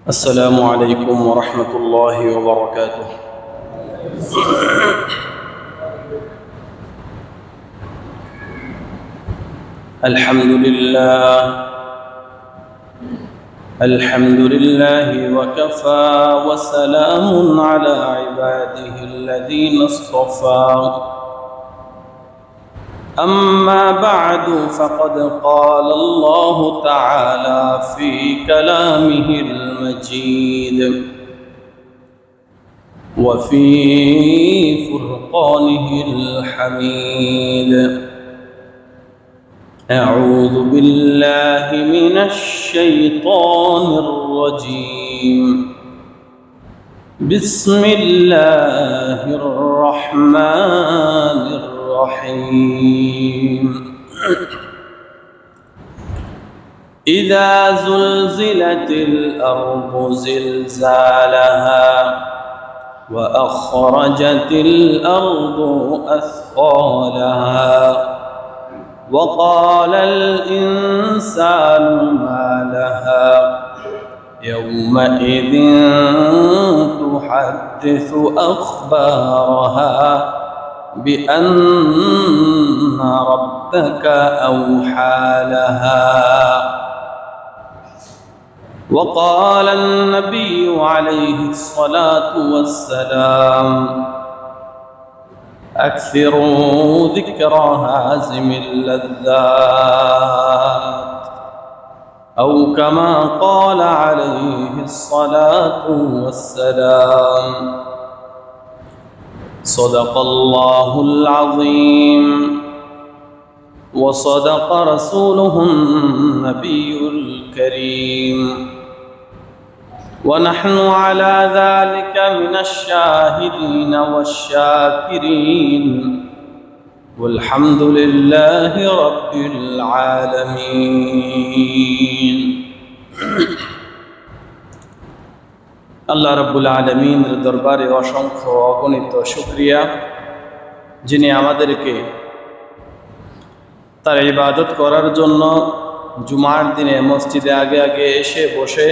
السلام عليكم ورحمة الله وبركاته. الحمد لله وكفى وسلام على عباده الذين اصطفى. أما بعد فقد قال الله تعالى في كلامه المجيد وفي فرقانه الحميد: أعوذ بالله من الشيطان الرجيم. بسم الله الرحمن الرحيم. إذا زلزلت الأرض زلزالها وأخرجت الأرض أثقالها وقال الإنسان ما لها يومئذ تحدث أخبارها بأن ربك أوحى لها. وقال النبي عليه الصلاة والسلام: أكثروا ذكر هازم اللذات، أو كما قال عليه الصلاة والسلام. صدق الله العظيم وصدق رسوله النبي الكريم، ونحن على ذلك من الشاهدين والشاكرين، والحمد لله رب العالمين. আল্লাহ রাব্বুল আলামিনের দরবারে অসংখ্য অগণিত শুকরিয়া, যিনি আমাদেরকে তার ইবাদত করার জন্য জুমার দিনে মসজিদে আগে আগে এসে বসে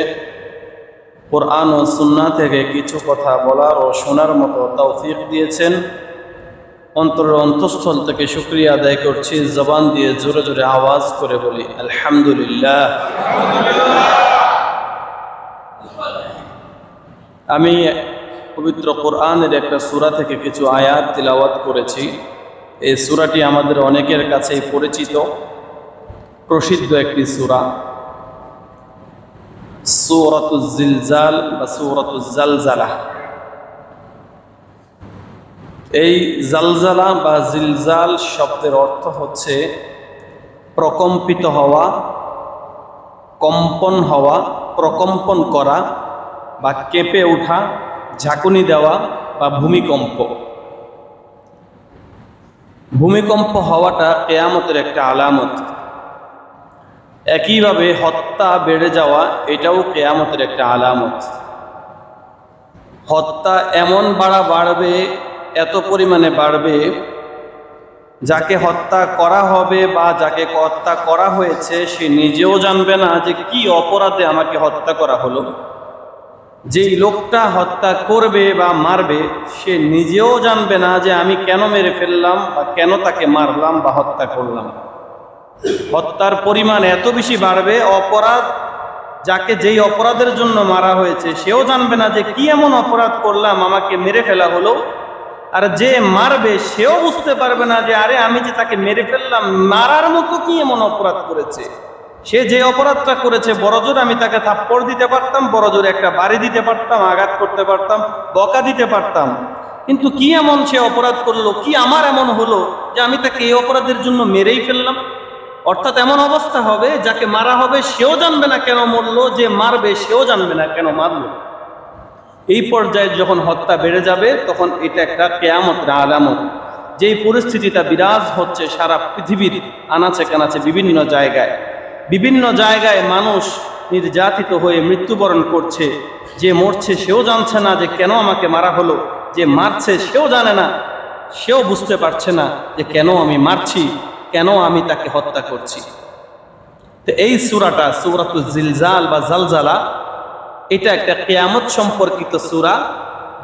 কোরআন ও সুন্নাহ থেকে কিছু কথা বলার ও শোনার মতো তৌফিক দিয়েছেন। অন্তরের অন্তঃস্থল থেকে শুকরিয়া আদায় করছি, জবান দিয়ে জোরে জোরে আওয়াজ করে বলি আলহামদুলিল্লাহ। আমি পবিত্র কোরআনের একটা সূরা থেকে কিছু আয়াত তিলাওয়াত করেছি। এই সূরাটি আমাদের অনেকের কাছেই পরিচিত, প্রসিদ্ধ একটি সূরা, সূরাতুজ জিলজাল বা সূরাতুজ জালজালাহ। এই জালজালা বা জিলজাল শব্দের অর্থ হচ্ছে প্রকম্পিত হওয়া, কম্পন হওয়া, প্রকম্পন করা বা কেঁপে ওঠা, ঝাঁকুনি দেওয়া বা ভূমিকম্প। ভূমিকম্প হওয়াটা কিয়ামতের একটা আলামত। একইভাবে হত্যা বেড়ে যাওয়া, এটাও কিয়ামতের একটা আলামত। হত্যা এমন বাড়বে, এত পরিমাণে বাড়বে, যাকে হত্যা করা হবে বা যাকে হত্যা করা হয়েছে সে নিজেও জানবে না যে কি অপরাধে আমাকে হত্যা করা হলো। যেই লোকটা হত্যা করবে বা মারবে সে নিজেও জানবে না যে আমি কেন মেরে ফেললাম বা কেন তাকে মারলাম বা হত্যা করলাম। হত্যার পরিমাণ এত বেশি বাড়বে, অপরাধ যাকে যেই অপরাধের জন্য মারা হয়েছে সেও জানবে না যে কি এমন অপরাধ করলাম আমাকে মেরে ফেলা হলো। আর যে মারবে সেও বুঝতে পারবে না যে আরে আমি যে তাকে মেরে ফেললাম, মারার মতো কি এমন অপরাধ করেছে। সে যে অপরাধটা করেছে, বড়জোর আমি তাকে থাপ্পড় দিতে পারতাম, বড়জোর একটা বাড়ি দিতে পারতাম, আঘাত করতে পারতাম, বকা দিতে পারতাম, কিন্তু কি এমন সে অপরাধ করলো, কি আমার এমন হলো যে আমি তাকে এই অপরাধের জন্য মেরেই ফেললাম। অর্থাৎ এমন অবস্থা হবে, যাকে মারা হবে সেও জানবে না কেন মরলো, যে মারবে সেও জানবে না কেন মারলো। এই পর্যায়ে যখন হত্যা বেড়ে যাবে তখন এটা একটা কিয়ামতের আলামত। যেই পরিস্থিতিটা বিরাজ হচ্ছে সারা পৃথিবীর আনাচে কানাচে, বিভিন্ন জায়গায় মানুষ নির্যাতিত হয়ে মৃত্যুবরণ করছে। যে মরছে সেও জানছে না যে কেন আমাকে মারা হলো, যে মারছে সেও জানে না, সেও বুঝতে পারছে না যে কেন আমি মারছি, কেন আমি তাকে হত্যা করছি। তো এই সূরাটা সূরাতুল জিলজাল বা জালজালা, এটা একটা কিয়ামত সম্পর্কিত সূরা।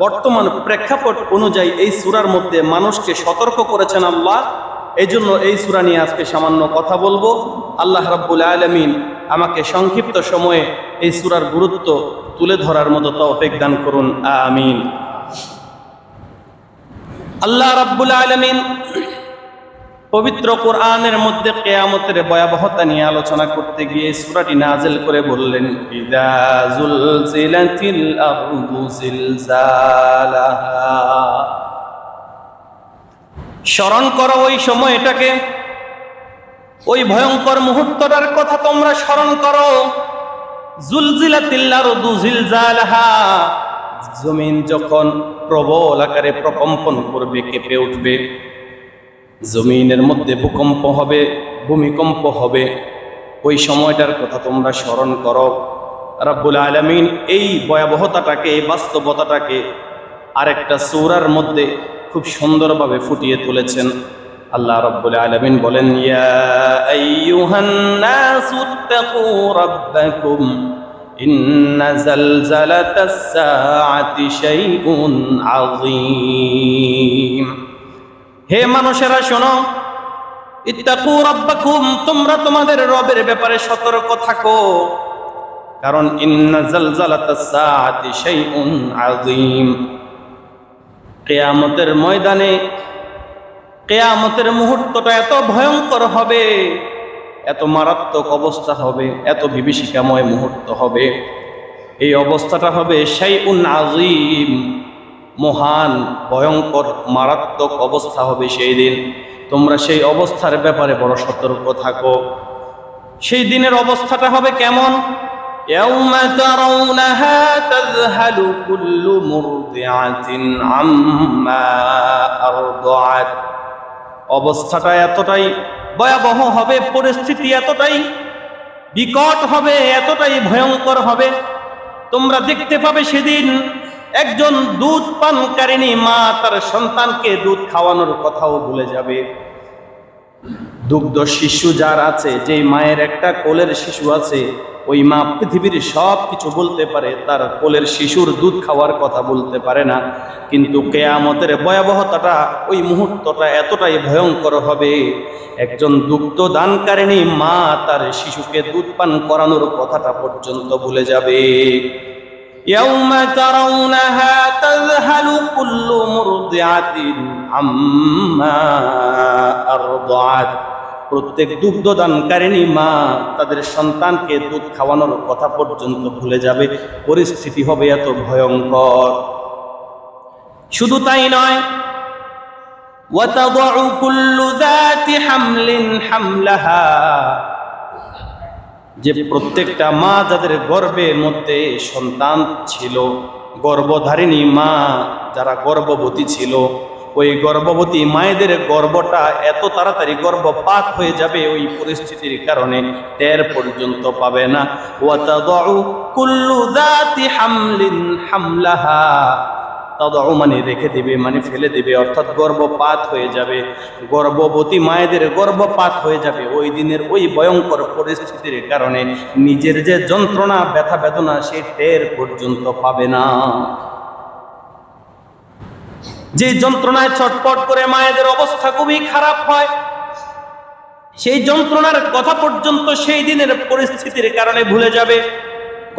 বর্তমান প্রেক্ষাপট অনুযায়ী এই সূরার মধ্যে মানুষকে সতর্ক করেছেন আল্লাহ। এই জন্য এই সূরা নিয়ে আজকে সামান্য কথা বলবো। আল্লাহ রাব্বুল আলামিন আমাকে সংক্ষিপ্ত সময়ে এই সূরার গুরুত্ব তুলে ধরার মতো তৌফিক দান করুন, আমিন। আল্লাহ রাব্বুল আলামিন পবিত্র কোরআনের মধ্যে কিয়ামতের ভয়াবহতা নিয়ে আলোচনা করতে গিয়ে সূরাটি নাযিল করে বললেন, ইযা যুলজিলাতিল আরদু জিলজালাহা। স্মরণ করো ওই সময়টাকে, ওই ভয়ঙ্কর মুহূর্তটার কথা তোমরা স্মরণ করো। যুলজিলাতিল আরদু জিলজালাহা, জমিন যখন প্রবল আকারে প্রকম্পন করবে, কেঁপে উঠবে, জমিনের মধ্যে ভূকম্প হবে, ভূমিকম্প হবে, ওই সময়টার কথা তোমরা স্মরণ করো। রাব্বুল আলামিন এই ভয়াবহতাটাকে, এই বাস্তবতাটাকে আরেকটা সূরার মধ্যে খুব সুন্দরভাবে ফুটিয়ে তুলেছেন। আল্লাহ রাব্বুল আলামিন বলেন, ইয়া আইয়ুহান নাসু তাকু রাব্বাকুম ইন্না জালজালাতাস সাআতি শাইউন আযীম। হে মানুষেরা শোনো, ইত্তাকু রাব্বাকুম, তোমরা তোমাদের রবের ব্যাপারে সতর্ক থাকো, কারণ ইন্না জালজালাতাস সাআতি শাইউন আযীম। কিয়ামতের ময়দানে, কিয়ামতের মুহূর্তটা এত ভয়ঙ্কর হবে, এত মারাত্মক অবস্থা হবে, এত বিভীষিকাময় মুহূর্ত হবে। এই অবস্থাটা হবে শাইউন আযীম, মহান, ভয়ঙ্কর, মারাত্মক অবস্থা হবে সেই দিন। তোমরা সেই অবস্থার ব্যাপারে বড় সতর্ক থাকো। সেই দিনের অবস্থাটা হবে কেমন? ইয়াউমা তারাউনাহা তাযহালু কুল্লু মুরদিআতিন আম্মা আরদাআত। অবস্থাটা এতটাই ভয়াবহ হবে, পরিস্থিতি এতটাই বিকট হবে, এতটাই ভয়ঙ্কর হবে, তোমরা দেখতে পাবে সেদিন একজন দুধ পানকারিনী মা তার সন্তানকে দুধ খাওয়ানোর কথাও ভুলে যাবে। দুগ্ধ শিশু যার আছে, যেই মায়ের একটা কোলের শিশু আছে, ওই মা পৃথিবীর সব কিছু বলতে পারে, তার কোলের শিশুর দুধ খাওয়ার কথা বলতে পারে না। কিন্তু কিয়ামতের ভয়াবহতাটা, ওই মুহূর্তটা এতটাই ভয়ঙ্কর হবে, একজন দুগ্ধ দানকারিনী মা তার শিশুকে দুধ পান করানোর কথাটা পর্যন্ত ভুলে যাবে। ইয়াউমা তারাউনাহা তাযহালু কুল্লু মুরদিআতিন আম্মা আরদাআত। প্রত্যেক দুগ্ধদানকারিনী মা তাদের সন্তানকে দুধ খাওয়ানোর কথা পর্যন্ত ভুলে যাবে। পরিস্থিতি হবে এত ভয়ঙ্কর। শুধু তাই নয়, ওয়াতাদউ কুল্লু যাতি হামলিন হামলাহা, যে প্রত্যেকটা মা যাদের গর্ভের মধ্যে সন্তান ছিল, গর্ভধারিণী মা যারা গর্ভবতী ছিল, ওই গর্ভবতী মায়েদের গর্ভটা এত তাড়াতাড়ি গর্ভপাত হয়ে যাবে, ওই পরিস্থিতির কারণে টের পর্যন্ত পাবে না। ওয়াতাদউ কুল্লু যাতি হামলিন হামলাহা, তাদউ মানে রেখে দিবে, মানে ফেলে দিবে, অর্থাৎ গর্ভপাত হয়ে যাবে। গর্ভবতী মায়েদের গর্ভপাত হয়ে যাবে ওই দিনের ওই ভয়ঙ্কর পরিস্থিতির কারণে। নিজের যে যন্ত্রণা, ব্যথা বেদনা, সে টের পর্যন্ত পাবে না। যে যন্ত্রণায় ছটফট করে মায়েদের অবস্থা খুবই খারাপ হয়, সেই যন্ত্রণার কথা পর্যন্ত সেই দিনের পরিস্থিতির কারণে ভুলে যাবে।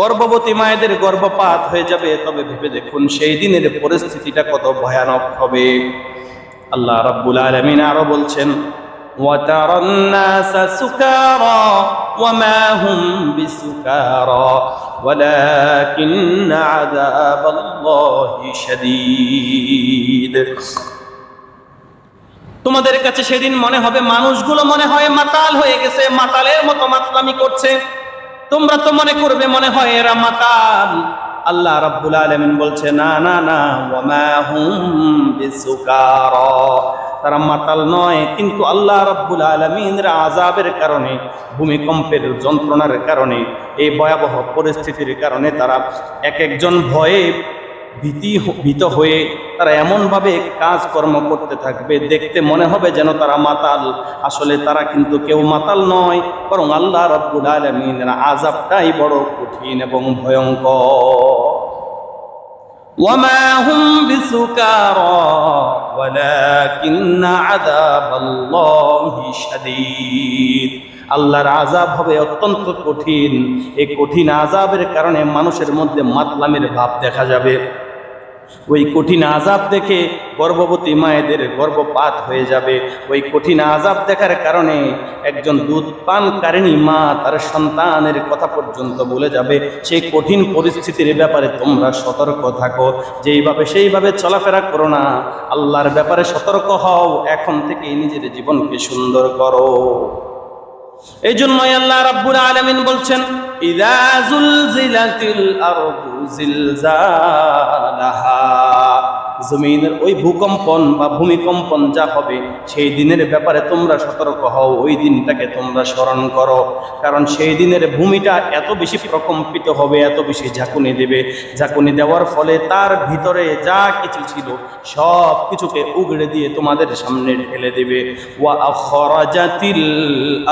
গর্ভবতী মায়েদের গর্ভপাত হয়ে যাবে। তবে ভেবে দেখুন সেই দিনের পরিস্থিতিটা কত ভয়ানক হবে। আল্লাহ রাব্বুল আলামিন আরো বলছেন, ওয়াতারান নাসা সুকারা ওয়ামা হুম বিসুকারা ওয়ালাকিন্না আযাবাল্লাহি শাদীদ। তোমাদের কাছে সেদিন মনে হবে, মানুষগুলো মনে হয় মাতাল হয়ে গেছে, মাতালের মতো মাতলামি করছে। তোমরা তো মনে করবে মনে হয় এরা মাতাল। আল্লাহ রাব্বুল আলামিন বলছে, না না না, ওয়ামা হুম বিসুকারা, তারা মাতাল নয়, কিন্তু আল্লাহ রাব্বুল আলামিনের আযাবের কারণে, ভূমিকম্পের যন্ত্রণার কারণে, এই ভয়াবহ পরিস্থিতির কারণে তারা এক একজন ভয়ে ভীত হয়ে তারা এমনভাবে কাজকর্ম করতে থাকবে, দেখতে মনে হবে যেন তারা মাতাল, আসলে তারা কিন্তু কেউ মাতাল নয়, বরং আল্লাহ রাব্বুল আলামিনের আযাবটাই বড় কঠিন এবং ভয়ঙ্কর। ওয়ামা হুম বিসুকারা ওয়ালাকিন্না আযাবাল্লাহি শাদীদ। আল্লাহর আযাব হবে অত্যন্ত কঠিন। এই কঠিন আযাবের কারণে মানুষের মধ্যে মাতলামের ভাব দেখা যাবে। ওই কঠিন আযাব দেখে গর্ভবতী মায়েদের গর্ভপাত হয়ে যাবে। ওই কঠিন আযাব দেখার কারণে একজন দুধ পানকারিণী মা তার সন্তানের কথা পর্যন্ত বলে যাবে। সেই কঠিন পরিস্থিতির ব্যাপারে তোমরা সতর্ক থাকো, যেইভাবে সেইভাবে চলাফেরা করো না, আল্লাহর ব্যাপারে সতর্ক হও, এখন থেকেই নিজের জীবনকে সুন্দর করো। এই জন্যই আল্লাহ রাব্বুল আলামিন বলছেন, ইযা যুলজিলাতিল আরদু জিলজালাহা, জমিনের ওই ভূকম্পন বা ভূমিকম্পন যা হবে সেই দিনের ব্যাপারে তোমরা সতর্ক হও, ওই দিনটাকে তোমরা স্মরণ করো। কারণ সেই দিনের ভূমিটা এত বেশি প্রকম্পিত হবে, এত বেশি ঝাঁকুনি দেবে, ঝাঁকুনি দেওয়ার ফলে তার ভিতরে যা কিছু ছিল সব কিছুকে উগড়ে দিয়ে তোমাদের সামনে ঢেলে দেবে। ওয়া আখরাজাতিল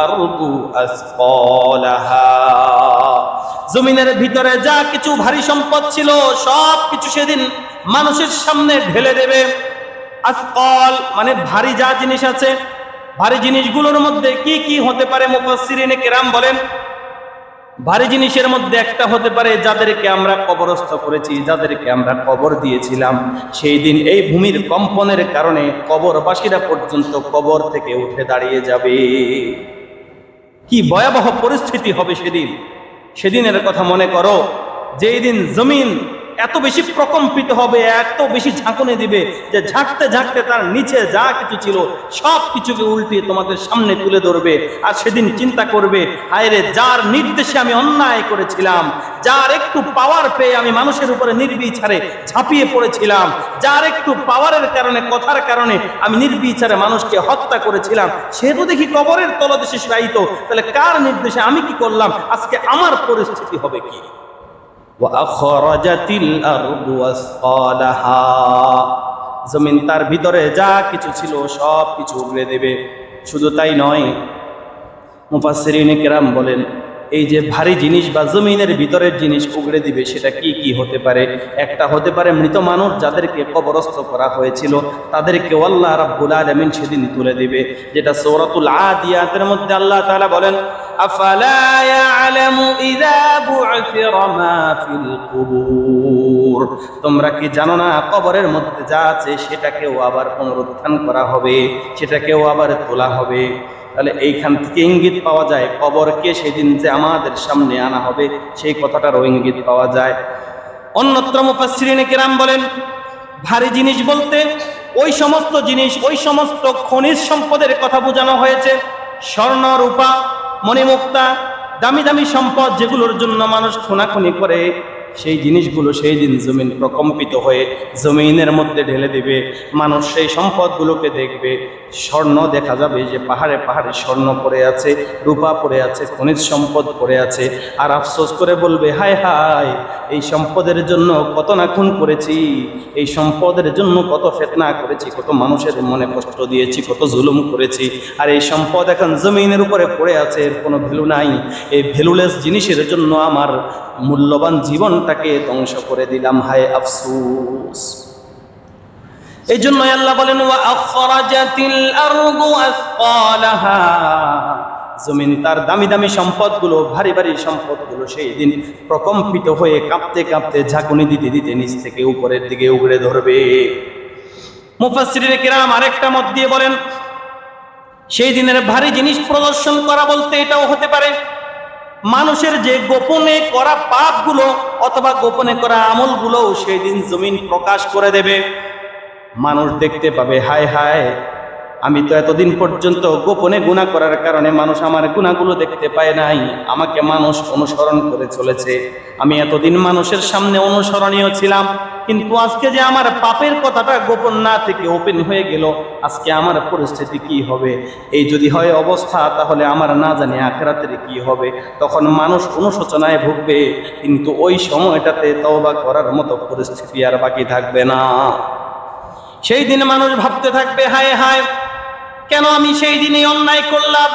আরদু আসফালাহা, জমিনের ভিতরে যা কিছু ভারী সম্পদ ছিল সব কিছু সেদিন মানুষের সামনে ঢেলে দেবে। আসফাল মানে ভারী যা জিনিস আছে, ভারী জিনিসগুলোর মধ্যে কি কি হতে পারে? মুফাসসিরিনে কেরাম বলেন, ভারী জিনিসের মধ্যে একটা হতে পারে যাদেরকে আমরা কবরস্থ করেছি, যাদেরকে আমরা কবর দিয়েছিলাম, সেই দিন এই ভূমির কম্পনের কারণে কবরবাসীরা পর্যন্ত কবর থেকে উঠে দাঁড়িয়ে যাবে। কি ভয়াবহ পরিস্থিতি হবে সেদিন। সেদিনের কথা মনে করো, যেই দিন জমিন এত বেশি প্রকম্পিত হবে, এত বেশি ঝাঁকুনি দিবে যে ঝাঁকতে ঝাঁকতে তার নিচে যা কিছু ছিল সব কিছুকে উল্টিয়ে তোমাদের সামনে তুলে ধরবে। আর সেদিন চিন্তা করবে, হায় রে, যার নির্দেশে আমি অন্যায় করেছিলাম, যার একটু পাওয়ার পেয়ে আমি মানুষের উপরে নির্বিচারে ঝাঁপিয়ে পড়েছিলাম, যার একটু পাওয়ারের কারণে, কথার কারণে আমি নির্বিচারে মানুষকে হত্যা করেছিলাম, সে তো দেখি কবরের তলদেশে শায়িত, তাহলে কার নির্দেশে আমি কি করলাম? আজকে আমার পরিস্থিতি হবে কি? ওয়াখরাজাতিল আরদু আসফালাহা, জমিন তার ভিতরে যা কিছু ছিল সব কিছু উগড়ে দেবে। শুধু তাই নয়, মুফাসসিরিনে কেরাম বলেন, এই যে ভারী জিনিস বা জমিনের ভিতরের জিনিস উগড়ে দিবে সেটা কি কি হতে পারে? একটা হতে পারে মৃত মানুষ যাদেরকে কবরস্থ করা হয়েছিল, তাদেরকে আল্লাহ রাব্বুল আলামিন সেদিন তুলে দিবে, যেটা সূরাতুল আদিয়াতের মধ্যে আল্লাহ তাআলা বলেন, আফালা ইয়ালামু ইযা বু'থিরা মা ফিল কুবুর, তোমরা কি জানো না কবরের মধ্যে যা আছে সেটাকেও আবার পুনরুত্থান করা হবে, সেটাকেও আবার তোলা হবে। তাহলে এইখান থেকে ইঙ্গিত পাওয়া যায় কবরকে সেদিন যে আমাদের সামনে আনা হবে, সেই কথাটারও ইঙ্গিত পাওয়া যায়। অন্যত্র মুফাসসিরিনে কেরাম বলেন, ভারী জিনিস বলতে ওই সমস্ত জিনিস, ওই সমস্ত খনিজ সম্পদের কথা বোঝানো হয়েছে। স্বর্ণ, রূপা, মণিমুক্তা, দামি দামি সম্পদ যেগুলোর জন্য মানুষ খুনাখুনি করে, সেই জিনিসগুলো সেই দিন জমিন প্রকম্পিত হয়ে জমিনের মধ্যে ঢেলে দিবে। মানুষ সেই সম্পদগুলোকে দেখবে, স্বর্ণ দেখা যাবে যে পাহাড়ে পাহাড়ে স্বর্ণ পড়ে আছে, রূপা পড়ে আছে, খনিজ সম্পদ পড়ে আছে, আর আফসোস করে বলবে, হায় হায়, এই সম্পদের জন্য কত না খুন করেছি, এই সম্পদের জন্য কত ফিতনা করেছি, কত মানুষের মনে কষ্ট দিয়েছি, কত জুলুম করেছি, আর এই সম্পদ এখন জমিনের উপরে পড়ে আছে, এর কোনো ভ্যালু নাই। এই ভ্যালুলেস জিনিসের জন্য আমার মূল্যবান জীবনটাকে ধ্বংস করে দিলাম, হায় আফসোস। এই জন্য আল্লাহ বলেন, ওয়া আখরাজাতিল আরদু আসফালাহা, জমিন তার দামি দামি সম্পদগুলো, ভারী ভারী সম্পদগুলো সেই দিন প্রকম্পিত হয়ে কাঁপতে কাঁপতে ঝাঁকুনি দিতে দিতে নিচ থেকে উপরের দিকে উগড়ে ধরবে। মুফাসসিরিনে কেরাম আরেকটা মত দিয়ে বলেন, সেই দিনের ভারী জিনিস প্রদর্শন করা বলতে এটাও হতে পারে মানুষের যে গোপনে করা পাপগুলো অথবা গোপনে করা আমলগুলো সেই দিন জমিন প্রকাশ করে দেবে। মানুষ দেখতে পাবে, হায় হায়, আমি তো এতদিন পর্যন্ত গোপনে গুনাহ করার কারণে মানুষ আমার গুনাহগুলো দেখতে পায় নাই, আমাকে মানুষ অনুসরণ করে চলেছে। আমি এতদিন মানুষের সামনে অনুসরণীয় ছিলাম, কিন্তু আজকে যে আমার পাপের কথাটা গোপন না থেকে ওপেন হয়ে গেল, আজকে আমার পরিস্থিতি কি হবে? এই যদি হয় অবস্থা, তাহলে আমার না জানি আখিরাতের কি হবে। তখন মানুষ অনুশোচনায় ভুগবে, কিন্তু ওই সময়টাতে তওবা করার মতো পরিস্থিতি আর বাকি থাকবে না। সেই দিন মানুষ ভাবতে থাকবে, হায় হায়, কেন আমি সেই দিনে অন্যায় করলাম?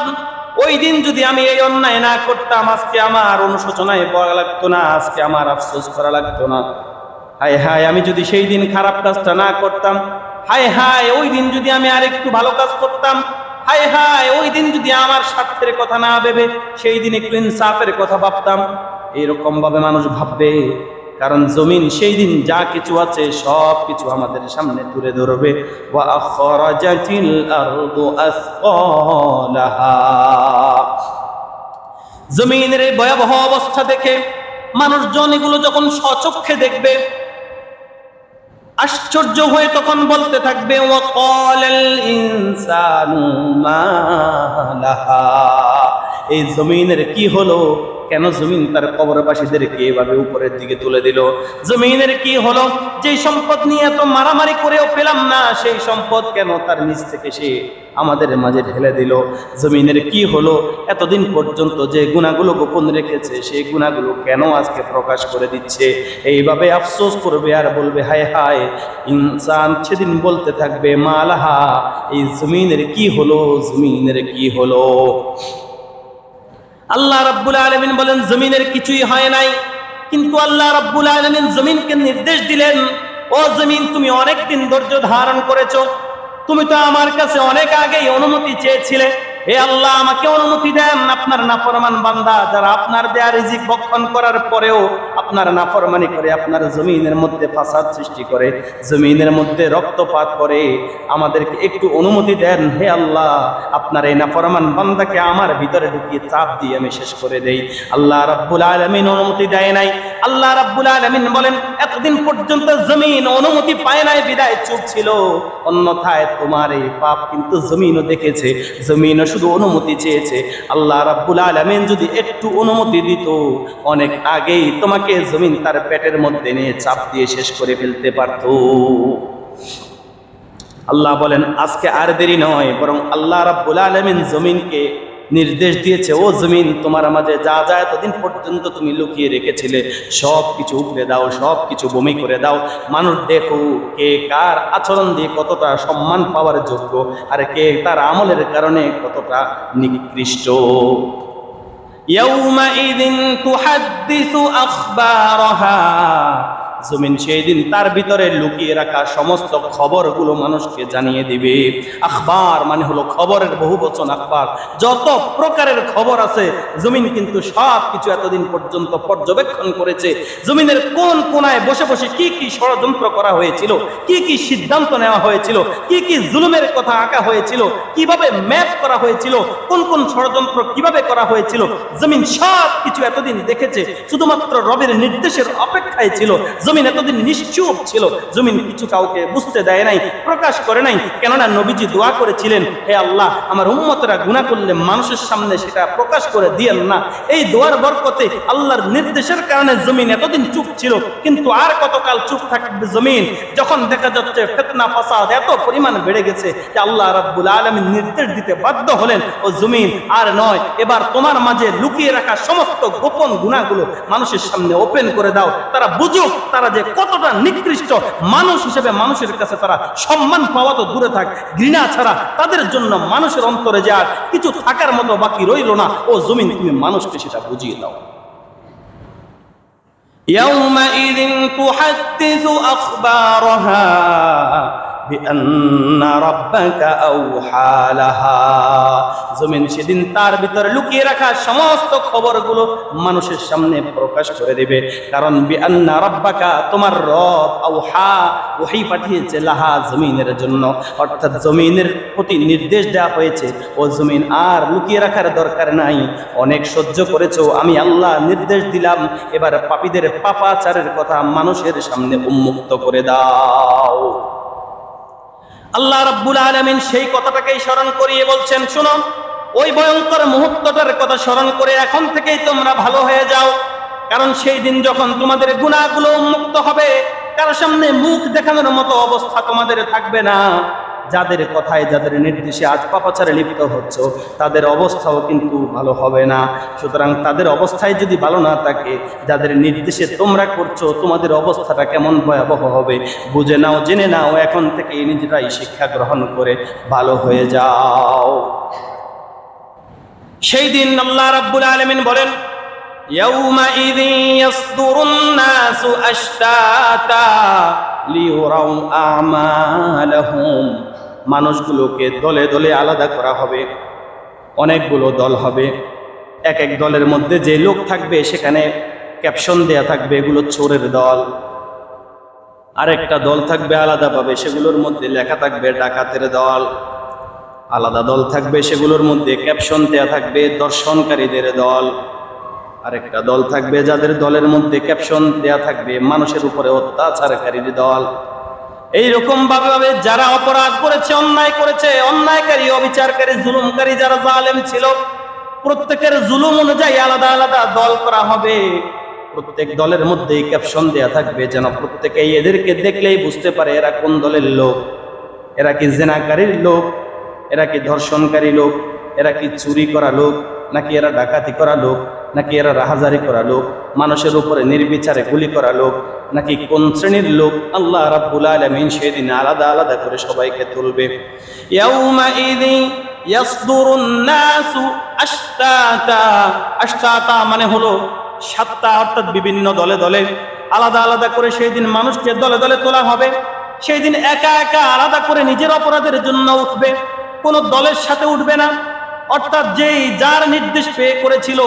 ওই দিন যদি আমি এই অন্যায় না করতাম, আজকে আমার অনুশোচনায় পড়া লাগতো না, আজকে আমার আফসোস করা লাগতো না। হায় হায়, আমি যদি সেই দিন খারাপ কাজটা না করতাম, হায় হায়, ওই দিন যদি আমি আরেকটু ভালো কাজ করতাম, হায় হায়, ওই দিন যদি আমার স্বার্থের কথা না ভেবে সেই দিন একটু ইনসাফের কথা ভাবতাম। এরকম ভাবে মানুষ ভাববে, কারণ জমিন সেই দিন যা কিছু আছে সব কিছু আমাদের সামনে তুলে ধরবে। ওয়া আখরাজাতিল আরদু আসকালাহা। জমিনের এই ভয়াবহ অবস্থা দেখে মানুষজন এগুলো যখন স্বচক্ষে দেখবে, আশ্চর্য হয়ে তখন বলতে থাকবে, ওয়া ক্বালাল ইনসানু মা লাহা। এই জমিনের কি হলো? কেন জমিন তার কবরবাসীদেরকে এভাবে উপরের দিকে তুলে দিল? জমিনের কি হলো? যে সম্পদ নিয়ে এত মারামারি করেও পেলাম না, সেই সম্পদ কেন তার নিচ থেকে সে আমাদের মাঝে ঢেলে দিল? জমিনের কি হলো? এতদিন পর্যন্ত যে গুনাহগুলো গোপন রেখেছে, সেই গুনাহগুলো কেন আজকে প্রকাশ করে দিচ্ছে? এইভাবে আফসোস করবে আর বলবে, হায় হায়। ইনসান সেদিন বলতে থাকবে, মালাহা, এই জমিনের কি হলো? জমিনের কি হলো? আল্লাহ রাব্বুল আলামিন বলেন, জমিনের কিছুই হয় নাই। কিন্তু আল্লাহ রাব্বুল আলামিন জমিনকে নির্দেশ দিলেন, ও জমিন, তুমি অনেক দিন ধৈর্য ধারণ করেছো, তুমি তো আমার কাছে অনেক আগেই অনুমতি চেয়েছিলে। হে আল্লাহ, আমাকে অনুমতি দেন। আপনার নাফরমান বান্দা যারা আপনার দেয়া রিজিক ভক্ষণ করার পরেও আপনার নাফরমানি করে, আপনার জমিনের মধ্যে ফাসাদ সৃষ্টি করে, জমিনের মধ্যে রক্তপাত করে, আমাদেরকে একটু অনুমতি দেন। হে আল্লাহ, আপনার এই নাফরমান বান্দাকে আমার ভিতরে ঢুকিয়ে চাপ দিয়ে আমি শেষ করে দেই। আল্লাহ রাব্বুল আলামিন অনুমতি দেয় নাই। আল্লাহ রাব্বুল আলামিন বলেন, এতদিন পর্যন্ত জমিন অনুমতি পায় নাই বিদায় চুপ ছিল, অন্যথায় তোমার এই পাপ কিন্তু জমিনও দেখেছে, জমিনও শুধু অনুমতি চেয়েছে। আল্লাহ রাব্বুল আলামিন যদি একটু অনুমতি দিত, অনেক আগেই তোমাকে জমিন তার পেটের মধ্যে নিয়ে চাপ দিয়ে শেষ করে ফেলতে পারত। আল্লাহ বলেন, আজকে আর দেরি নয়, বরং আল্লাহ রাব্বুল আলামিন জমিনকে নির্দেশ দিয়েছে, ও জমিন, তোমার মাঝে যা যা এতদিন পর্যন্ত তুমি লুকিয়ে রেখেছিলে সব কিছু উপড়ে দাও, সব কিছু বমি করে দাও। মানুষ দেখো কে কার আচরণ দিয়ে কতটা সম্মান পাওয়ার যোগ্য, আর কে তার আমলের কারণে কতটা নিকৃষ্ট। ইয়াউমাইযিন তুহাদ্দিসু আখবারাহা। জমিন সেই দিন তার ভিতরে লুকিয়ে রাখা সমস্ত খবরগুলো মানুষকে জানিয়ে দিবে। আখবার মানে হলো খবরের বহুবচন। আখবার, যত প্রকারের খবর আছে জমিন কিন্তু সব কিছু এতদিন পর্যন্ত পর্যবেক্ষণ করেছে। জমিনের কোন কোনায় বসে বসে কি কি ষড়যন্ত্র করা হয়েছিল, কি কি সিদ্ধান্ত নেওয়া হয়েছিল, কি কি জুলুমের কথা আঁকা হয়েছিল, কিভাবে ম্যাপ করা হয়েছিল, কোন কোন ষড়যন্ত্র কিভাবে করা হয়েছিল, জমিন সব কিছু এতদিন দেখেছে। শুধুমাত্র রবের নির্দেশের অপেক্ষায় ছিল। জমিন এতদিন নিশ্চুপ ছিল। জমিন কিছু কাউকে বুঝতে দেয় নাই, প্রকাশ করে নাই। কেননা নবীজি দোয়া করেছিলেন, হে আল্লাহ, আমার উম্মতরা গুনাহ করলে মানুষের সামনে সেটা প্রকাশ করে দিয়েন না। এই দোয়ার বরকতে, আল্লাহর নির্দেশের কারণে জমিন এতদিন চুপ ছিল। কিন্তু আর কতকাল চুপ থাকবে জমিন, যখন দেখা যাচ্ছে ফিতনা ফাসাদ এত পরিমাণ বেড়ে গেছে যে আল্লাহ রাব্বুল আলামিন নির্দেশ দিতে বাধ্য হলেন, ও জমিন, আর নয়, এবার তোমার মাঝে লুকিয়ে রাখা সমস্ত গোপন গুনাহগুলো মানুষের সামনে ওপেন করে দাও। তারা বুঝুক তারা যে কতটা নিকৃষ্ট মানুষ হিসেবে মানুষের কাছে তারা সম্মান পাওয়া তো দূরে থাক, ঘৃণা ছাড়া তাদের জন্য মানুষের অন্তরে যে আর কিছু থাকার মতো বাকি রইল না। ও জমিন, তুমি মানুষকে সেটা বুঝিয়ে দাও। ইয়াউমাইযিন তুহাদ্দিসু আখবারাহা বিআন্না রাব্বাকা আওহা লাহা। জমিন সেদিন তার ভিতরে লুকিয়ে রাখা সমস্ত খবরগুলো মানুষের সামনে প্রকাশ করে দেবে। কারণ বিআন্না রাব্বাকা, তোমার রব, আওহা, ওহী পাঠিয়েছে, লাহা, জমিনের জন্য। অর্থাৎ জমিনের প্রতি নির্দেশ দেওয়া হয়েছে, ও জমিন, আর লুকিয়ে রাখার দরকার নাই, অনেক সহ্য করেছো, আমি আল্লাহ নির্দেশ দিলাম, এবার পাপীদের পাপাচারের কথা মানুষের সামনে উন্মুক্ত করে দাও। আল্লাহ রাব্বুল আলামিন সেই কথাটাকেই স্মরণ করিয়ে বলছেন, শোনো, ওই ভয়ঙ্কর মুহূর্তটার কথা স্মরণ করে এখন থেকেই তোমরা ভালো হয়ে যাও। কারণ সেই দিন যখন তোমাদের গুনাহগুলো উন্মুক্ত হবে, কারো সামনে মুখ দেখানোর মতো অবস্থা তোমাদের থাকবে না। যাদের কথায় যাদের নির্দেশে আজ পাপাচারে লিপ্ত হচ্ছ তাদের অবস্থাও কিন্তু ভালো হবে না। সুতরাং তাদের অবস্থায় যদি ভালো না থাকে, যাদের নির্দেশে তোমরা করছো তোমাদের অবস্থাটা কেমন ভয়াবহ হবে বুঝে নাও, জেনে নাও, এখন থেকে নিজেরাই শিক্ষা গ্রহণ করে ভালো হয়ে যাও। সেই দিন আল্লাহ রাব্বুল আলামিন বলেন, ইয়াউমাইযিন ইয়াসদুরুন নাসু আশতাতা লিইউরাউ আমালাহুম। মানুষগুলোকে দলে দলে আলাদা করা হবে, অনেকগুলো দল হবে। এক এক দলের মধ্যে যে লোক থাকবে সেখানে ক্যাপশন দেয়া থাকবে এগুলো চোরের দল। আরেকটা দল থাকবে আলাদাভাবে, সেগুলোর মধ্যে লেখা থাকবে ডাকাতের দল। আলাদা দল থাকবে, সেগুলোর মধ্যে ক্যাপশন দেয়া থাকবে দর্শনকারীদের দল। আরেকটা দল থাকবে যাদের দলের মধ্যে ক্যাপশন দেয়া থাকবে মানুষের উপরে অত্যাচারকারীর দল। এইরকম ভাবে যারা অপরাধ করেছে, অন্যায় করেছে, অন্যায়কারী, অবিচারকারী, জুলুমকারী যারা জালেম ছিল, প্রত্যেকের জুলুম অনুযায়ী আলাদা আলাদা দল করা হবে। প্রত্যেক দলের মধ্যেই ক্যাপশন দেয়া থাকবে যেন প্রত্যেকেই এদেরকে দেখলেই বুঝতে পারে এরা কোন দলের লোক। এরা কি জেনাকারীর লোক, এরা কি ধর্ষণকারী লোক, এরা কি চুরি করা লোক, নাকি এরা ডাকাতি করা লোক, নাকি এরা রাহাজারি করা লোক, মানুষের উপরে নির্বিচারে গুলি করা লোক, নাকি কোন শ্রেণীর লোক। আল্লাহ রাব্বুল আলামিন সেদিন আলাদা আলাদা করে সবাইকে তুলবে। ইয়াউমাইযিন ইয়াসদুরুন নাসু আশতাতা। আশতাতা মানে হলো সাতটা, অর্থাৎ বিভিন্ন দলে দলে আলাদা আলাদা করে সেই দিন মানুষকে দলে দলে তোলা হবে। সেই দিন একা একা আলাদা করে নিজের অপরাধের জন্য উঠবে, কোন দলের সাথে উঠবে না। অর্থাৎ যেই যার নির্দেশ পেয়ে করেছিল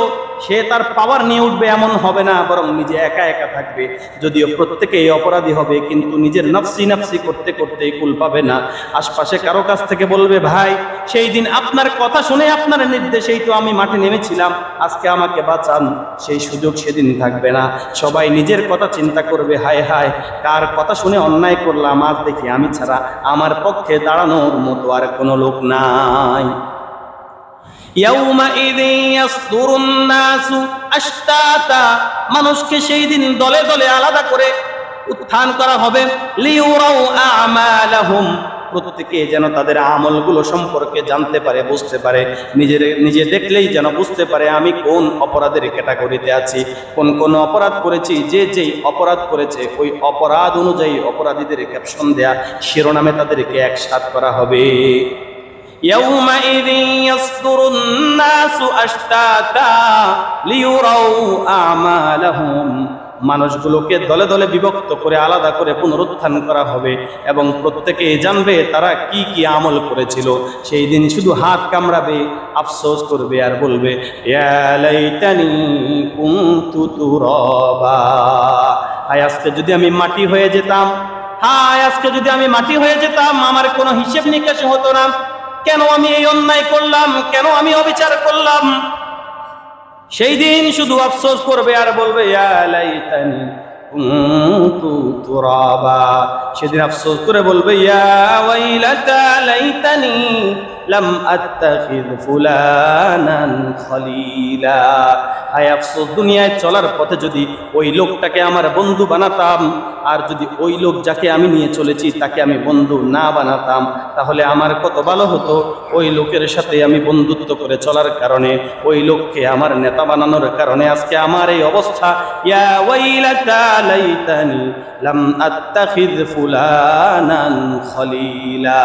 সে তার পাওয়ার নিয়ে উঠবে এমন হবে না, বরং নিজে একা একা থাকবে। যদিও প্রত্যেকেই অপরাধী হবে, কিন্তু নিজের নফসি নফসি করতে করতে কুল পাবে না। আশপাশে কারো কাছ থেকে বলবে, ভাই সেই দিন আপনার কথা শুনে আপনার নির্দেশেই তো আমি মাঠে নেমেছিলাম, আজকে আমাকে বাঁচান, সেই সুযোগ সেদিন থাকবে না। সবাই নিজের কথা চিন্তা করবে, হায় হায় কার কথা শুনে অন্যায় করলাম, আজ দেখি আমি ছাড়া আমার পক্ষে দাঁড়ানোর মতো আর কোনো লোক নাই। ইয়াউমাইযিন ইয়াসদুরুন নাসু আশতাতা। মানুষকে সেই দিন দলে দলে আলাদা করে উত্থান করা হবে। লিইউরাউ আমালাহুম। প্রত্যেকে যেন তাদের আমলগুলো সম্পর্কে জানতে পারে, বুঝতে পারে। নিজে দেখলেই যেন বুঝতে পারে আমি কোন অপরাধের ক্যাটাগরিতে আছি, কোন কোন অপরাধ করেছি। যে যেই অপরাধ করেছে ওই অপরাধ অনুযায়ী অপরাধীদের ক্যাপশন দেয়া শিরোনামে তাদেরকে একসাথ করা হবে। ইয়াউমাইযিন ইয়াসদুরুন নাসু আশতাতা লিইউরাউ আমালাহুম। মানুষগুলোকে দলে দলে বিভক্ত করে আলাদা করে পুনরুত্থান করা হবে এবং প্রত্যেকে জানবে তারা কি কি আমল করেছিল। সেই দিন শুধু হাত কামড়াবে, আফসোস করবে আর বলবে, ইয়া লাইতানি কুনতু তুরাবা। হায় আজকে যদি আমি মাটি হয়ে যেতাম, হায় আজকে যদি আমি মাটি হয়ে যেতাম, আমার কোনো হিসেব নিকাশ হতো না। কেন আমি এই অন্যায় করলাম, কেন আমি অবিচার করলাম। সেই দিন শুধু আফসোস করবে আর বলবে, ইয়া লাইতানি কুনতু তুরাবা। সেদিন আফসোস করে বলবে, ইয়া ওয়াইলাতা লাইতানি লাম আত্তাখিয ফুলানান খলিলা। হায় আফসোস, দুনিয়ায় চলার পথে যদি ওই লোকটাকে আমার বন্ধু বানাতাম, আর যদি ওই লোক যাকে আমি নিয়ে চলেছি তাকে আমি বন্ধু না বানাতাম, তাহলে আমার কত ভালো হতো। ওই লোকের সাথে আমি বন্ধুত্ব করে চলার কারণে, ওই লোককে আমার নেতা বানানোর কারণে আজকে আমার এই অবস্থা। ইয়া ওয়াইলাতা লাইতানি লাম আত্তাখিয ফুলানান খলিলা।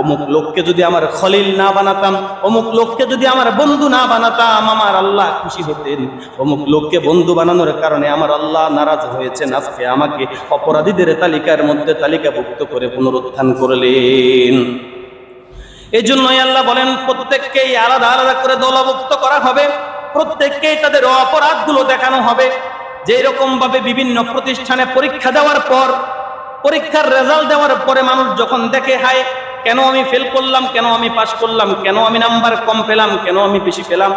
অমুক লোককে যদি আমার খলিল না বানাতাম, অমুক লোককে যদি আমার বন্ধু না বানাতাম, আমার আল্লাহ খুশি হতেন। অমুক লোককে বন্ধু বানানোর কারণে আমার আল্লাহ নারাজ হয়েছেন, আজকে আমাকে অপরাধীদের তালিকার মধ্যে তালিকাভুক্ত করে পুনরুত্থান করলেন। এই জন্যই আল্লাহ বলেন প্রত্যেককেই আলাদা আলাদা করে দলভুক্ত করা হবে, প্রত্যেককেই তাদের অপরাধগুলো দেখানো হবে। যে রকম ভাবে বিভিন্ন প্রতিষ্ঠানে পরীক্ষা দেওয়ার পর, পরীক্ষার রেজাল্ট দেওয়ার পরে মানুষ যখন দেখে, হায় কেন আমি ফেল করলাম, কেন আমি পাস করলাম, কেন আমি নাম্বার কম পেলাম, কেন আমি বেশি পেলাম,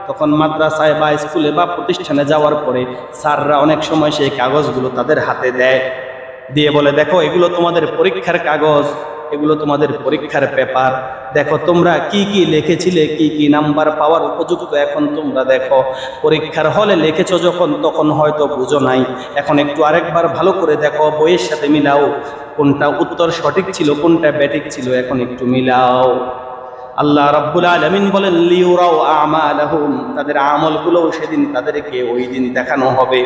তখন মাদ্রাসায় বা স্কুলে বা প্রতিষ্ঠানে যাওয়ার পরে স্যাররা অনেক সময় সেই কাগজগুলো তাদের হাতে দেয়, দিয়ে বলে, দেখো এগুলো তোমাদের পরীক্ষার কাগজ, এগুলো তোমাদের পরীক্ষার পেপার। দেখো তোমরা কি কি লিখেছিলে, কি কি নাম্বার পাওয়ার উপযুক্ত, এখন তোমরা দেখো। পরীক্ষার হলে লিখেছো যখন, তখন হয়তো বুঝো নাই, এখন একটু আরেকবার ভালো করে দেখো, বইয়ের সাথে মিলাও, কোনটা উত্তর সঠিক ছিল, কোনটা ব্যাঠিক ছিল, এখন একটু মিলাও। আল্লাহ রাব্বুল আলামিন বলেন লিউরাও আমালাহুম, তাদের আমলগুলো সেদিন তাদেরকে ওই দিন দেখানো হবে।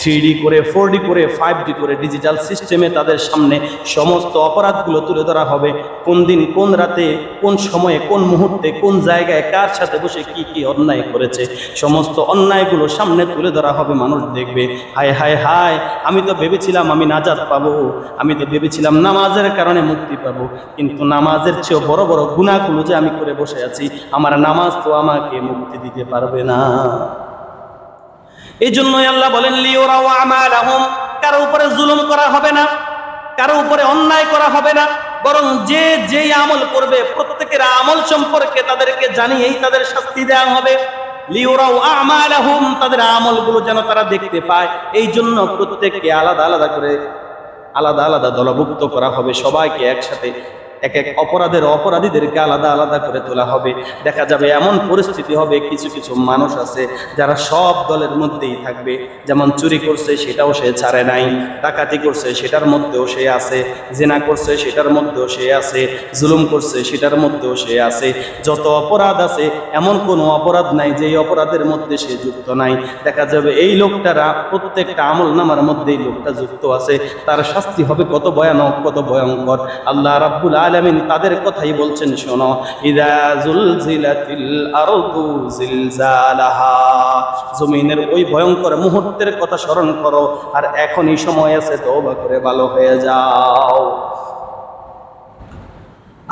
3D করে, 4D করে, 5D করে ডিজিটাল সিস্টেমে তাদের সামনে সমস্ত অপরাধগুলো তুলে ধরা হবে। কোন দিন, কোন রাতে, কোন সময়ে, কোন মুহূর্তে, কোন জায়গায়, কার সাথে বসে কি কি অন্যায় করেছে, সমস্ত অন্যায়গুলো সামনে তুলে ধরা হবে। মানুষ দেখবে, হায় হায় হায়, আমি তো ভেবেছিলাম আমি নাজাত পাবো, আমি তো ভেবেছিলাম নামাজের কারণে মুক্তি পাবো, কিন্তু নামাজের চেয়েও বড় বড় গুনাহগুলো যে আমি করে বসে আছি, আমার নামাজ তো আমাকে মুক্তি দিতে পারবে না। এই জন্যই আল্লাহ বলেন লিউরাও আমালাহুম, কারো উপরে জুলুম করা হবে না, কারো উপরে অন্যায় করা হবে না, বরং যে যেই আমল করবে প্রত্যেকের আমল সম্পর্কে তাদেরকে জানিয়েই তাদের শাস্তি দেওয়া হবে। লিউরাও আমালাহুম, তাদের আমলগুলো যেন তারা দেখতে পায়, এই জন্য প্রত্যেককে আলাদা আলাদা করে, আলাদা আলাদা দলভুক্ত করা হবে। সবাইকে একসাথে, এক এক অপরাধীদেরকে আলাদা আলাদা করে তোলা হবে। দেখা যাবে এমন পরিস্থিতি হবে, কিছু কিছু মানুষ আছে যারা সব দলের মধ্যেই থাকবে। যেমন চুরি করছে সেটাও সে ছাড়ে নাই, ডাকাতি করছে সেটার মধ্যেও সে আছে, জিনা করছে সেটার মধ্যেও সে আছে, জুলুম করছে সেটার মধ্যেও সে আছে। যত অপরাধ আছে এমন কোনো অপরাধ নাই যেই অপরাধের মধ্যে সে যুক্ত নাই। দেখা যাবে এই লোকটারা প্রত্যেকটা আমল নামার মধ্যে এই লোকটা যুক্ত আছে, তার শাস্তি হবে কত ভয়ানক, কত ভয়ঙ্কর। আল্লাহ রাব্বুল আলামিন তাদের কথাই বলছেন, শোনো, ইযা যুলজিলাতিল আরদু জিলজালাহা, জমিনের ওই ভয়ঙ্কর মুহূর্তের কথা স্মরণ করো, আর এখনই সময় আছে, তওবা করে ভালো হয়ে যাও।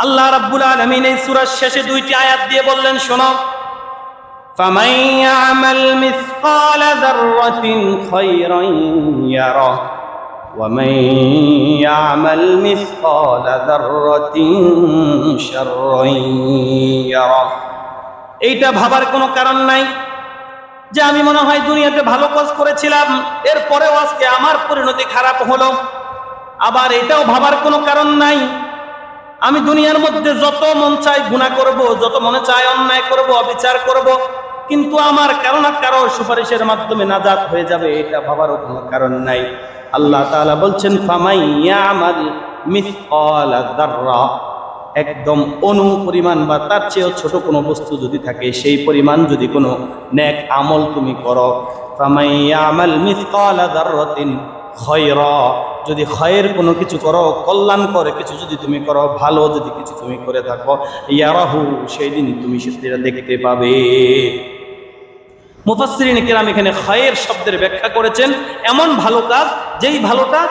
আল্লাহ রাব্বুল আলামিন এই সূরার শেষে দুইটি আয়াত দিয়ে বললেন, শোনো, ফামান ইয়ামাল মিসকালা যাররাতিন খায়রান ইয়ারা ومن يعمل مثقال ذرة شرا يره। এইটা ভাবার কোনো কারণ নাই যে আমি মনে হয় দুনিয়াতে ভালো কাজ করেছিলাম, এরপরেও আজকে আমার পরিণতি খারাপ হলো। আবার এটাও ভাবার কোনো কারণ নাই আমি দুনিয়ার মধ্যে যত মন চাই গুনাহ করব, যত মনে চায় অন্যায় করব, অবিচার করব, কিন্তু আমার কারো না কারো সুপারিশের মাধ্যমে নাজাত হয়ে যাবে, এটা ভাবারও কোনো কারণ নাই। আল্লাহ তাআলা বলছেন ফামান ইয়ামাল মিসকালা যাররা, একদম অণু পরিমাণ বা তার চেয়েও ছোট কোনো বস্তু যদি থাকে, সেই পরিমাণ যদি কোনো নেক আমল তুমি করো, ফামান ইয়ামাল মিসকালা যাররাতিন খায়রা, যদি খায়ের কোনো কিছু করো, কল্যাণ করে কিছু যদি তুমি করো, ভালো যদি কিছু তুমি করে থাকো, ইয়ারাহু, সেই দিন তুমি সেটা দেখতে পাবে। মুফাসসিরিন কিরাম এখানে খায়ের শব্দের ব্যাখ্যা করেছেন এমন ভালো কাজ যেই ভালোটা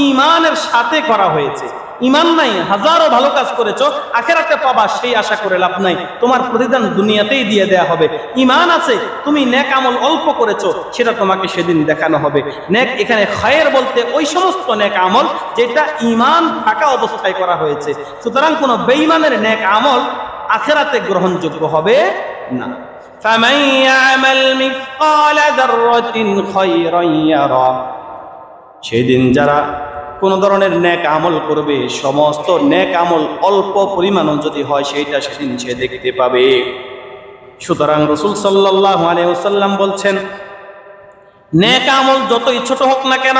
ঈমানের সাথে করা হয়েছে। ঈমান নাই, হাজারো ভালো কাজ করেছো, আখিরাতে পাবা সেই আশা করে লাভ নাই, তোমার প্রতিদান দুনিয়াতেই দিয়ে দেয়া হবে। ঈমান আছে, তুমি নেক আমল অল্প করেছো, সেটা তোমাকে সেদিন দেখানো হবে। নেক এখানে খায়ের বলতে ওই সমস্ত নেক আমল যেটা ঈমান থাকা অবস্থায় করা হয়েছে। সুতরাং কোনো বেঈমানের নেক আমল আখিরাতে গ্রহণযোগ্য হবে না। فمن يعمل مثقال ذرة خيرا يره, সেদিন যারা কোন ধরনের নেক আমল করবে, সমস্ত নেক আমল অল্প পরিমাণও যদি হয়, সেইটা সেদিন সে দেখতে পাবে। সুতরাং রাসূল সাল্লাল্লাহু আলাইহি ওয়াসাল্লাম বলছেন, নেক আমল যতই ছোট হোক না কেন,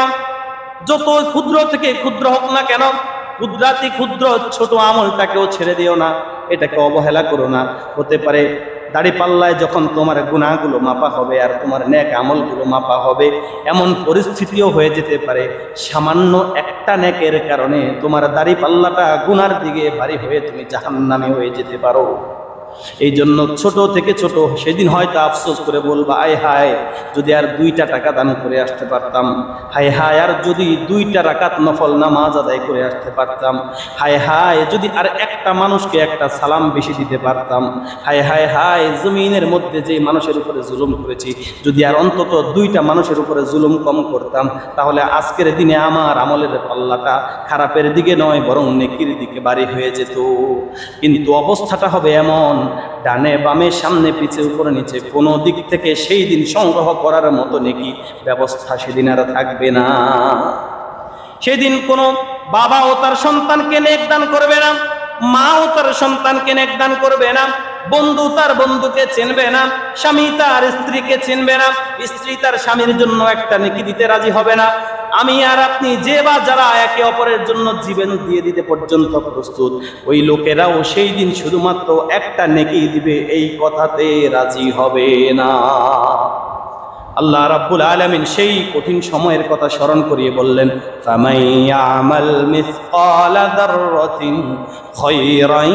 যতই ক্ষুদ্র থেকে ক্ষুদ্র হোক না কেন, ক্ষুদ্রাতি ক্ষুদ্র ছোট আমলটাকেও ছেড়ে দিও না, এটাকে অবহেলা করো না। হতে পারে দাড়ি পাল্লায় যখন তোমার গুনাহগুলো মাপা হবে আর তোমার নেক আমলগুলো মাপা হবে, এমন পরিস্থিতিও হয়ে যেতে পারে সামান্য একটা নেকের কারণে তোমার দাড়ি পাল্লাটা গুনার দিকে ভারী হয়ে তুমি জাহান্নামে হয়ে যেতে পারো। এই জন্য ছোট থেকে ছোট, সেদিন হয়তো আফসোস করে বলবা, আয় হায় যদি আর 2টা টাকা দান করে আসতে পারতাম, হায় হায় আর যদি 2টা রাকাত নফল নামাজ আদায় করে আসতে পারতাম, হায় হায় যদি আর একটা মানুষকে একটা সালাম বেশি দিতে পারতাম, হায় হায় হায় জমিনের মধ্যে যে মানুষের উপরে জুলুম করেছি, যদি আর অন্তত 2টা মানুষের উপরে জুলুম কম করতাম, তাহলে আজকের দিনে আমার আমলের পাল্লাটা খারাপের দিকে নয় বরং নেকির দিকে বাড়ি হয়ে যেত। কিন্তু অবস্থাটা হবে এমন, ডানে বামে সামনে পিছে উপরে নিচে কোনো দিক থেকে সেই দিন সংগ্রহ করার মতো নেকি ব্যবস্থা সেদিন আর থাকবে না। সেদিন কোনো বাবাও তার সন্তানকে নেক দান করবে না, মাও তার সন্তানকে নেক দান করবে না, বন্ধু তার বন্ধুকে চিনবে না, স্বামী তার স্ত্রীকে চিনবে না, স্ত্রী তার স্বামীর জন্য একটা নেকি দিতে রাজি হবে না। আমি আর আপনি যে বা যারা একে অপরের জন্য জীবন দিয়ে দিতে পর্যন্ত প্রস্তুত, ওই লোকেরাও সেই দিন শুধুমাত্র একটা নেকি দিবে এই কথাতে রাজি হবে না। আল্লাহ রাব্বুল আলামিন সেই কঠিন সময়ের কথা স্মরণ করিয়ে বললেন, ফামান ইয়ামাল মিসকালা যাররাতিন খায়রান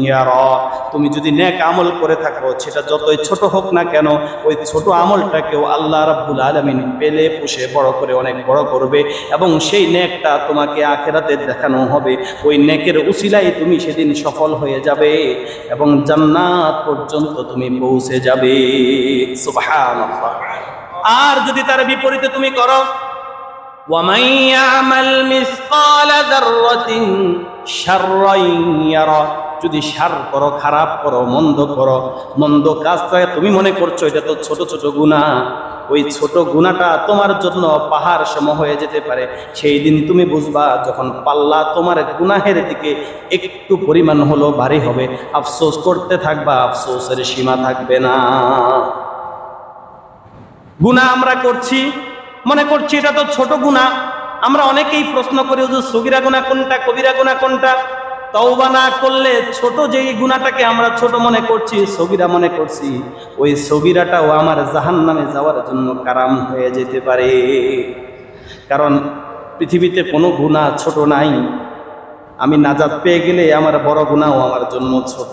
ইয়ারা। তুমি যদি নেক আমল করে থাকো, সেটা যতই ছোট হোক না কেন, ওই ছোট আমলটাকেও আল্লাহ রাব্বুল আলামিন পেলে পুষে বড় করে অনেক বড় করবে, এবং সেই নেকটা তোমাকে আখিরাতে দেখানো হবে। ওই নেকের উসিলায় তুমি সেদিন সফল হয়ে যাবে এবং জান্নাত পর্যন্ত তুমি পৌঁছে যাবে। সুবহানাল্লাহ। আর যদি তার বিপরীতে তুমি করো, ওয়ামান ইয়ামাল মিসকালা যাররাতিন শাররান ইয়ারা, যদি শার করো, খারাপ করো, মন্দ করো, মন্দ কাজটা তুমি মনে করছো এটা তো ছোট ছোট গুনাহ, ওই ছোট গুনাহটা তোমার জন্য পাহাড় সম হয়ে যেতে পারে। সেই দিন তুমি বুঝবা, যখন পাল্লা তোমার গুনাহের দিকে একটু পরিমাণ হলো ভারী হবে, আফসোস করতে থাকবা, আফসোসের সীমা থাকবে না। গুনাহ আমরা করছি, মনে করছি এটা তো ছোট গুনাহ। আমরা অনেকেই প্রশ্ন করি, হুজুর সগীরা গুনাহ কোনটা, কবিরা গুনাহ কোনটা? তওবা না করলে ছোট যেই গুনাহটাকে আমরা ছোট মনে করছি, সগীরা মনে করছি, ওই সগীরাটাও আমার জাহান্নামে যাওয়ার জন্য কারণ হয়ে যেতে পারে। কারণ পৃথিবীতে কোনো গুনাহ ছোট নাই। আমি নাজাত পেয়ে গেলে আমার বড় গুনাহও আমার জন্য ছোট,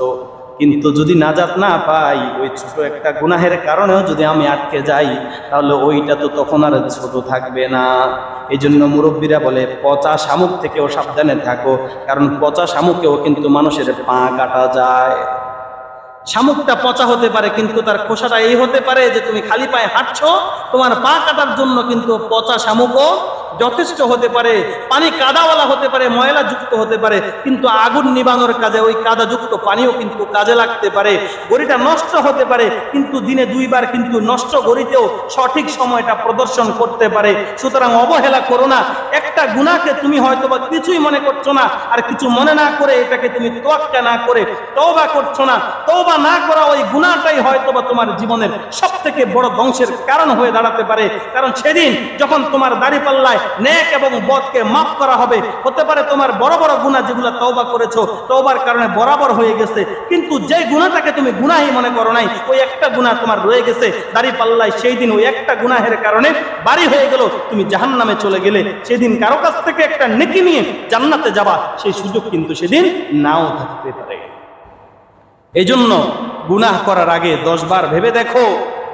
কিন্তু যদি নাজাত না পাই, ওই ছোট একটা গুনাহের কারণেও যদি আমি আটকে যাই, তাহলে ওইটা তো তখন আর ছোট থাকবে না। এই জন্য মুরব্বীরা বলে, পচা শামুক থেকেও সাবধানে থাকো, কারণ পচা শামুকেও কিন্তু মানুষের পা কাটা যায়। শামুকটা পচা হতে পারে, কিন্তু তার খোসাটা এই হতে পারে যে তুমি খালি পায়ে হাঁটছো, তোমার পা কাটার জন্য কিন্তু পচা শামুকও যথেষ্ট হতে পারে। পানি কাদাওয়ালা হতে পারে, ময়লা যুক্ত হতে পারে, কিন্তু আগুন নিবানোর কাজে ওই কাদা যুক্ত পানিও কিন্তু কাজে লাগতে পারে। গড়িটা নষ্ট হতে পারে, কিন্তু দিনে দুইবার কিন্তু নষ্ট গড়িতেও সঠিক সময়টা প্রদর্শন করতে পারে। সুতরাং অবহেলা করো না। একটা গুনাহকে তুমি হয়তো বা কিছুই মনে করছো না, আর কিছু মনে না করে এটাকে তুমি তোয়াক্কা না করে তওবা করছো না, তওবা না করা ওই গুনাহটাই হয়তো বা তোমার জীবনের সবথেকে বড় ধ্বংসের কারণ হয়ে দাঁড়াতে পারে। কারণ সেদিন যখন তোমার দাড়িপাল্লায় নেক এবং বদকে মাফ করা হবে, হতে পারে তোমার বড় বড় গুনাহ যেগুলো তওবা করেছো, তওবার কারণে বরাবর হয়ে গেছে, কিন্তু যে গুনাহটাকে তুমি গুনাহই মনে করো নাই, ওই একটা গুনাহ তোমার রয়ে গেছে দাড়িপাল্লায়, সেই দিন ওই একটা গুনাহের কারণে বাড়ি হয়ে গেল, তুমি জাহান্নামে চলে গেলে। সেদিন কারো কাছ থেকে একটা নেকি নিয়ে জান্নাতে যাবা, সেই সুযোগ কিন্তু সেদিন নাও থাকতে পারে। এই জন্য গুনাহ করার আগে 10 বার ভেবে দেখো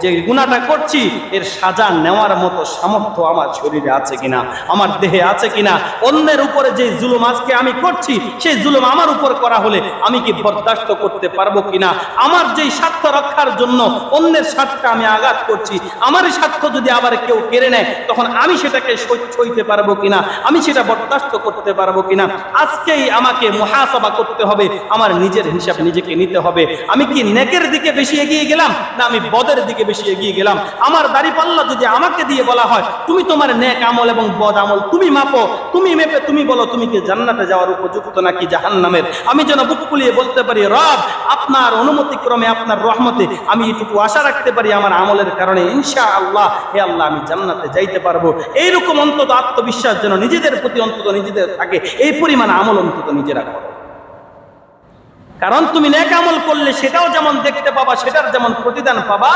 যে গুনাহটা করছি, এর সাজা নেওয়ার মতো সামর্থ্য আমার শরীরে আছে কিনা, আমার দেহে আছে কিনা। অন্যের উপরে যে জুলুম আজকে আমি করছি, সেই জুলুম আমার উপর করা হলে আমি কি বরদাস্ত করতে পারবো কিনা। আমার যেই স্বার্থ রক্ষার জন্য অন্যের স্বার্থে আমি আঘাত করছি, আমারই স্বার্থ যদি আবার কেউ কেড়ে নেয়, তখন আমি সেটাকে সইতে পারবো কিনা, আমি সেটা বরদাস্ত করতে পারবো কিনা। আজকেই আমাকে মুহাসাবা করতে হবে, আমার নিজের হিসাব নিজেকে নিতে হবে। আমি কি নেকের দিকে বেশি এগিয়ে গেলাম, না আমি বদের দিকে বেশি এগিয়ে গেলাম। আমার দাড়িপাল্লা যদি আমাকে দিয়ে বলা হয়, তুমি তোমার নেক আমল এবং বদ আমল তুমি মাপো, তুমি মেপে তুমি বলো তুমি কি জান্নাতে যাওয়ার উপযুক্ত নাকি জাহান্নামের, আমি যেন বুক ফুলিয়ে বলতে পারি, রব আপনার অনুমতি ক্রমে, আপনার রহমতে আমি এটুকু আশা রাখতে পারি, আমার আমলের কারণে ইনশাআল্লাহ হে আল্লাহ আমি জান্নাতে যাইতে পারবো। এইরকম অন্তত আত্মবিশ্বাস যেন নিজেদের প্রতি অন্তত নিজেদের থাকে, এই পরিমাণ আমল অন্তত নিজেরা করো। কারণ তুমি নেক আমল করলে সেটাও যেমন দেখতে পাবা, সেটার যেমন প্রতিদান পাবা,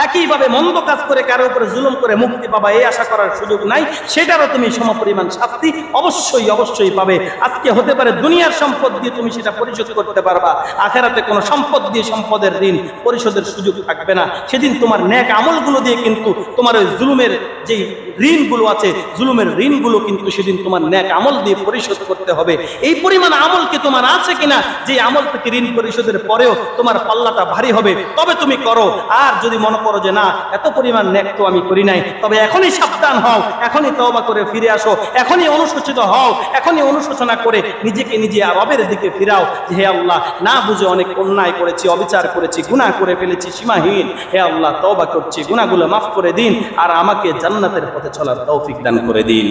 একইভাবে মন্দ কাজ করে কারো উপরে জুলুম করে মুক্তি পাবা এই আশা করার সুযোগ নাই, সেটারও তুমি সমপরিমাণ শাস্তি অবশ্যই অবশ্যই পাবে। আজকে হতে পারে দুনিয়ার সম্পদ দিয়ে তুমি সেটা পরিশোধ করতে পারবা, আখিরাতে কোনো সম্পদ দিয়ে সম্পদের ঋণ পরিশোধের সুযোগ থাকবে না। সেদিন তোমার নেক আমলগুলো দিয়ে কিন্তু তোমার ওই জুলুমের যেই ঋণগুলো আছে, জুলুমের ঋণগুলো কিন্তু সেদিন তোমার নেক আমল দিয়ে পরিশোধ করতে হবে। এই পরিমাণ আমল কি তোমার আছে কিনা, যে আমল থেকে ঋণ পরিশোধের পরেও তোমার পাল্লাটা ভারী হবে, তবে তুমি করো। আর যদি মনে করো যে না এত পরিমাণ নেক তো আমি করি নাই, তবে এখনই সাবধান হও, এখনই তওবা করে ফিরে আসো, এখনই অনুশোচিত হও, এখনই অনুশোচনা করে নিজেকে নিজে রবের দিকে ফিরাও যে হে আল্লাহ না বুঝে অনেক অন্যায় করেছি, অবিচার করেছি, গুনাহ করে ফেলেছি সীমাহীন, হে আল্লাহ তওবা করছি, গুনাহগুলো মাফ করে দিন আর আমাকে জান্নাতের পথে চলার তৌফিক দান করে দিন।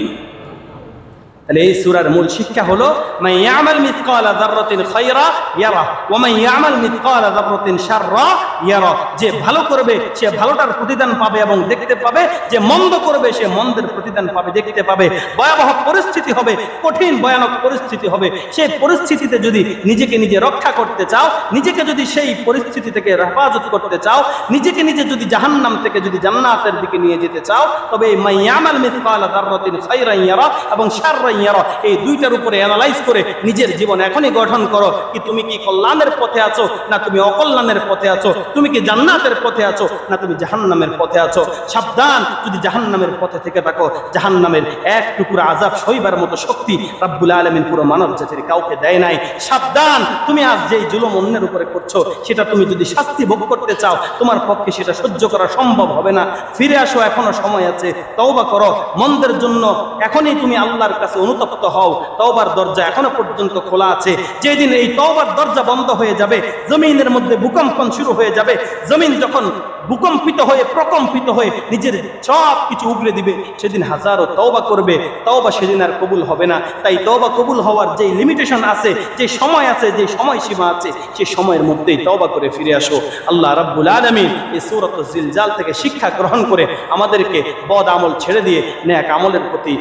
তাহলে এই সূরার মূল শিক্ষা হলো মান ইয়ামাল মিসকালা যাররাতিন খায়রা ইয়ারা ওয়া মান ইয়ামাল মিসকালা যাররাতিন শাররা ইয়ারা, যে ভালো করবে সে ভালোটার প্রতিদান পাবে এবং দেখতে পাবে, যে মন্দ করবে সে মন্দের প্রতিদান পাবে, দেখতে পাবে। ভয়াবহ পরিস্থিতি হবে, কঠিন ভয়ানক পরিস্থিতি হবে, সেই পরিস্থিতিতে যদি নিজেকে নিজে রক্ষা করতে চাও, নিজেকে যদি সেই পরিস্থিতি থেকে হেফাজত করতে চাও, নিজেকে নিজে যদি জাহান্নাম থেকে যদি জান্নাতের দিকে নিয়ে যেতে চাও, তবে মান ইয়ামাল মিসকালা যাররাতিন খায়রান ইয়ারা এবং শাররান ইয়ারা, এই দুইটার উপরে অ্যানালাইজ করে নিজের জীবন এখনই গঠন করো কি তুমি কি কল্যাণের পথে আছো না তুমি অকল্যাণের পথে আছো, তুমি কি জান্নাতের পথে আছো না তুমি জাহান্নামের পথে আছো। সাবধান, যদি জাহান্নামের পথে থেকে থাকো, জাহান্নামের এক টুকরা আযাব সইবার মতো শক্তি রব্বুল আলামিন পুরো মানব জাতির কাউকে দেয় নাই। সাবধান, তুমি আজ যেই জুলুম অন্যের উপরে করছো, সেটা তুমি যদি শাস্তি ভোগ করতে চাও, তোমার পক্ষে সেটা সহ্য করা সম্ভব হবে না। ফিরে আসো, এখনো সময় আছে, তওবা করো মন্দের জন্য, এখনই তুমি আল্লাহর কাছে অনুতপ্ত হও, তওবার দরজা এখনো পর্যন্ত খোলা আছে। যেদিন এই তওবার দরজা বন্ধ হয়ে যাবে, জমিনের মধ্যে ভূকম্পন শুরু হয়ে যাবে, জমিন যখন ভূকম্পিত হয়ে প্রকম্পিত হয়ে নিজের সব কিছু উগড়ে দিবে, সেদিন হাজারো তওবা করবে, তওবা সেদিন আর কবুল হবে না। তাই তওবা কবুল হওয়ার যে লিমিটেশন আছে, যে সময় আছে, যে সময়সীমা আছে, সেই সময়ের মধ্যেই তওবা করে ফিরে আসো। আল্লাহ রাব্বুল আলামিন এই সূরাতুল জিলজাল থেকে শিক্ষা গ্রহণ করে আমাদেরকে বদ আমল ছেড়ে দিয়ে নেক আমলের প্রতি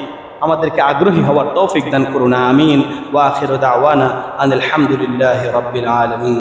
আমাদেরকে আগ্রহী হওয়ার তৌফিক দান করুন। আমিন। ওয়া আখিরু দাওয়ানা আনিল হামদুলিল্লাহি রাব্বিল আলামিন।